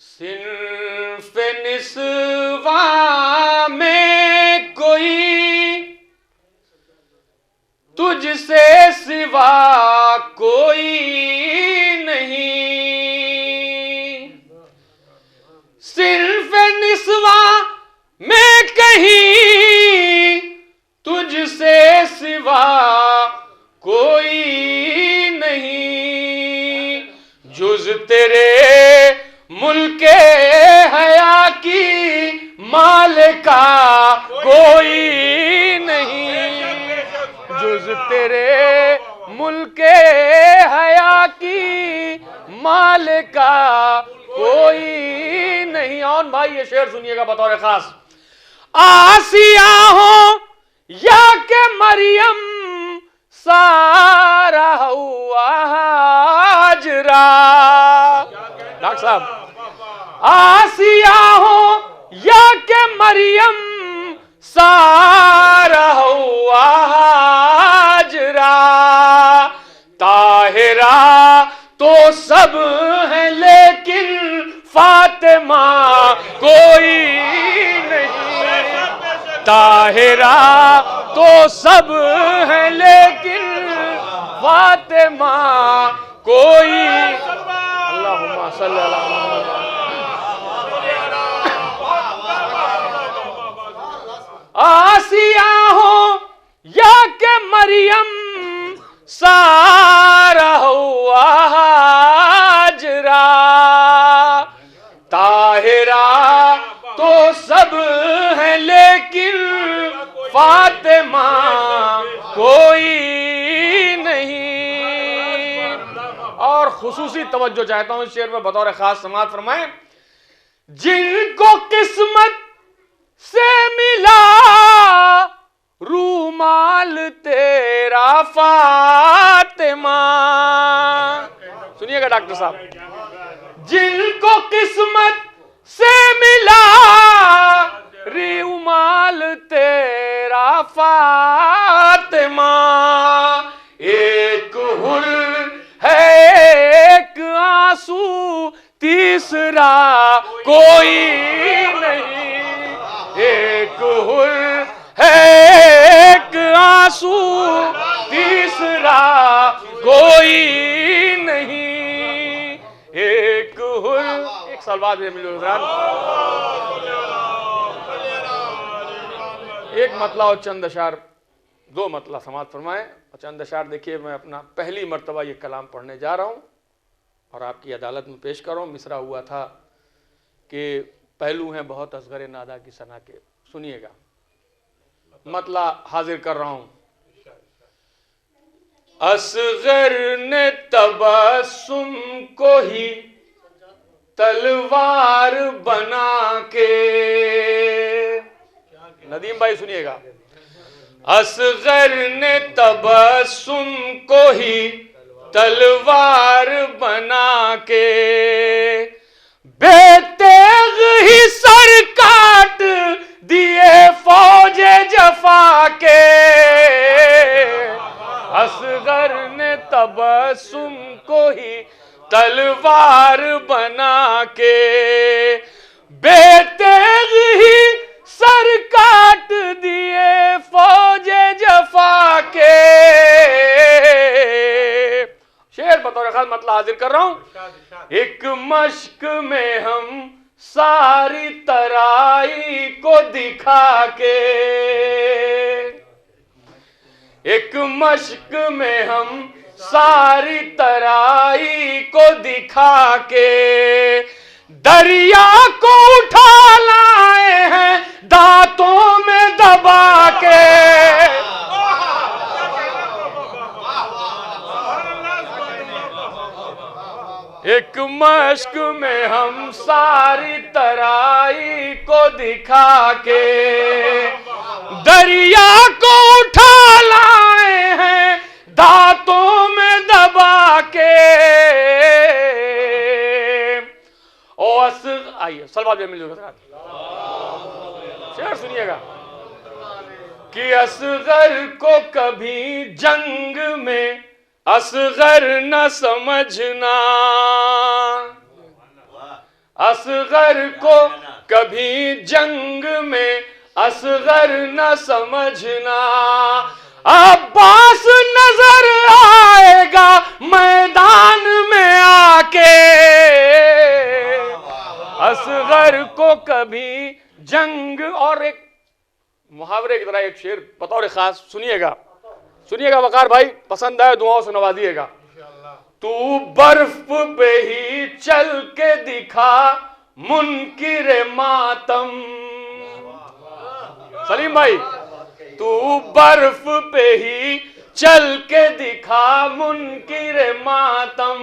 صنف نسواں میں کوئی تجھ سے سوا کوئی نہیں، صنف نسواں میں کہیں تجھ سے سوا کوئی نہیں، جز تیرے ملک حیا کی مالکا کوئی نہیں، جز تیرے ملک حیا کی مالکا کوئی نہیں۔ اور بھائی یہ شعر سنیے گا بطور خاص، آسیہ ہو یا کہ مریم سارا ہوا ہاجرہ، ڈاکٹر صاحب، آسیہ ہو یا کہ مریم سارا ہوا ہاجرہ، طاہرہ تو سب ہیں لیکن فاطمہ کوئی نہیں، طاہرہ تو سب ہیں لیکن فاطمہ کوئی، اللہم صلی اللہ علیہ وسلم، آسیہ ہو یا کہ مریم سارا ہوا ہاجرہ، طاہرہ تو سب ہیں لیکن فاطمہ کوئی نہیں۔ اور خصوصی توجہ چاہتا ہوں اس شعر میں بطور خاص سماعت فرمائیں، جن کو قسمت سے ملا رومال تیرا فاطمہ، سنیے گا ڈاکٹر صاحب، جن کو قسمت سے ملا رومال تیرا فاطمہ، ایک حر ہے ایک آنسو تیسرا کوئی نہیں، ایک حر ہے ایک آنسو تیسرا کوئی نہیں، ایک حر، ایک سال بعد ملو حضرات، ایک مطلع اور چند اشعار، دو مطلع سماعت فرمائیں اور چند اشعار دیکھیے۔ میں اپنا پہلی مرتبہ یہ کلام پڑھنے جا رہا ہوں اور آپ کی عدالت میں پیش کر رہا ہوں۔ مصرع ہوا تھا کہ پہلو ہیں بہت اصغر نادا کی ثنا کے، سنیے گا، مطلع حاضر کر رہا ہوں۔ اصغر نے تبسم کو ہی تلوار بنا کے، ندیم بھائی سنیے گا، اصغر نے تبسم کو ہی تلوار بنا کے، بے تیغ ہی سر کاٹ دیے فوج جفا کے، اصغر نے تبسم کو ہی تلوار بنا کے، بے تیغ ہی سر کاٹ دیے فوج جفا کے۔ شعر بطور خاص مطلع حاضر کر رہا ہوں۔ ایک مشق میں ہم ساری ترائی کو دکھا کے، ایک مشق میں ہم ساری ترائی کو دکھا کے، دریا کو اٹھا لائے ہیں دانتوں میں دبا کے، ایک مشق میں ہم ساری ترائی کو دکھا کے، دریا کو اٹھا لائے ہیں دانتوں میں دبا کے، آئیے صلوات بھی مل جائے، شعر سنیے گا کہ اصغر کو کبھی جنگ میں اصغر نہ سمجھنا، اصغر کو کبھی جنگ میں اصغر نہ سمجھنا، عباس نظر آئے گا میدان میں آ کے، اصغر کو کبھی جنگ. اور ایک محاورے کی طرح ایک شعر بطور خاص سنیے گا وقار بھائی، پسند آئے دعاؤں سے نوازیے گا. تو برف پہ ہی چل کے دکھا منکر ماتم. سلیم بھائی، تو برف پہ ہی چل کے دکھا منکر ماتم،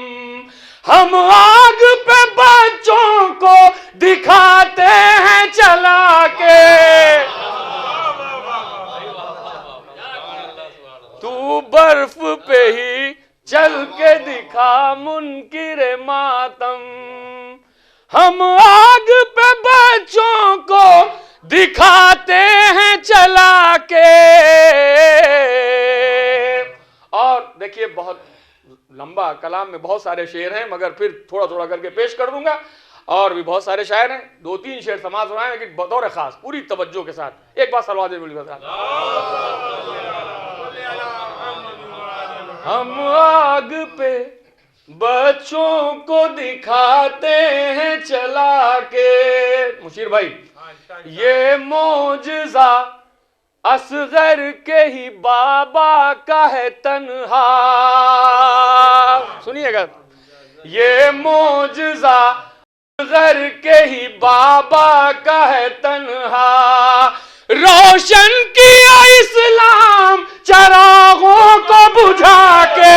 ہم آگ پہ بچوں کو دکھاتے ہیں چلا کے. تو برف پہ ہی چل کے دکھا منکر ماتم، ہم آگ پہ بچوں کو دکھاتے ہیں چلا کے. اور دیکھیے بہت لمبا کلام میں بہت سارے شعر ہیں، مگر پھر تھوڑا تھوڑا کر کے پیش کر دوں گا. اور بھی بہت سارے شاعر ہیں، 2-3 شعر سماعت سنائیں، لیکن بطور خاص پوری توجہ کے ساتھ ایک بار صلوات ملی بتا. ہم آگ پہ بچوں کو دکھاتے ہیں چلا کے. مشیر بھائی، یہ معجزہ اصغر کے ہی بابا کا ہے تنہا. سنیے گا، یہ معجزہ اصغر کے ہی بابا کا ہے تنہا، روشن کیا اسلام چراغوں کو بجھا کے.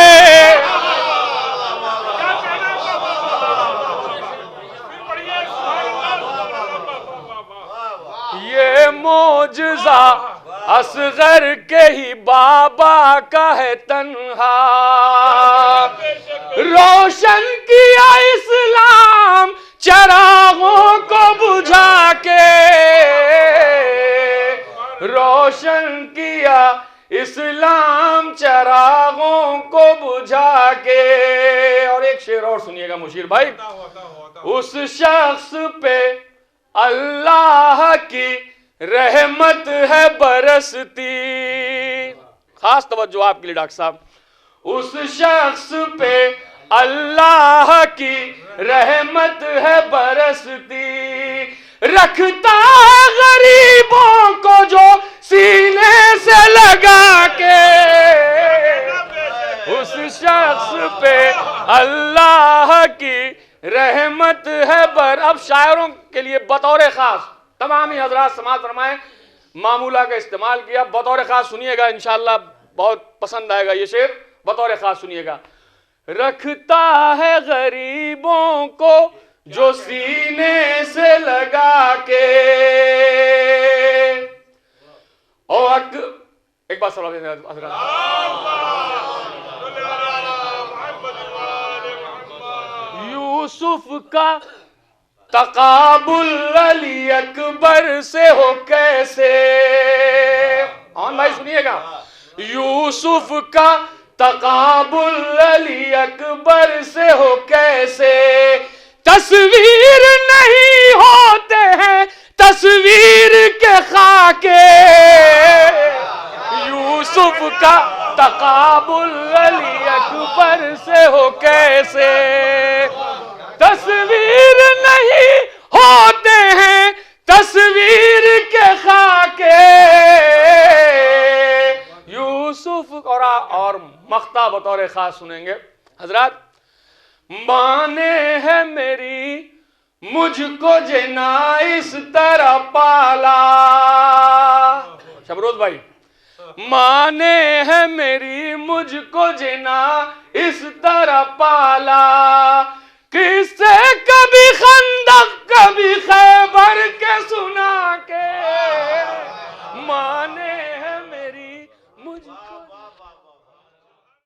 یہ معجزہ اصغر کے ہی بابا کا ہے تنہا، روشن کیا اسلام چراغوں کو بجھا کے، روشن کیا اسلام چراغوں کو بجھا کے. اور ایک شعر اور سنیے گا مشیر بھائی، اس شخص پہ اللہ کی رحمت ہے برستی. خاص توجہ آپ کے لیے ڈاکٹر صاحب، اس شخص پہ اللہ کی رحمت ہے برستی، رکھتا ہے غریبوں کو جو سینے سے لگا کے. اس شخص پہ اللہ کی رحمت ہے اب شاعروں کے لیے بطور خاص تمام ہی حضرات سماعت فرمائیں، معمولہ کا استعمال کیا. بطور خاص سنیے گا، انشاءاللہ بہت پسند آئے گا یہ شعر. بطور خاص سنیے گا، رکھتا ہے غریبوں کو جو سینے سے لگا کے. اور ایک بات یوسف کا تقابل علی اکبر سے ہو کیسے. آن بھائی سنیے گا، یوسف کا تقابل علی اکبر سے ہو کیسے، تصویر نہیں ہوتے ہیں تصویر کے خاکے. یوسف کا تقابل علی اکبر سے ہو کیسے، تصویر نہیں ہوتے ہیں تصویر کے خاکے. یوسف اور مقطع بطور خاص سنیں گے حضرات. ماں نے ہے میری مجھ کو جنا اس طرح پالا. شبروز بھائی، ماں نے ہے میری مجھ کو جنا اس طرح پالا، کس سے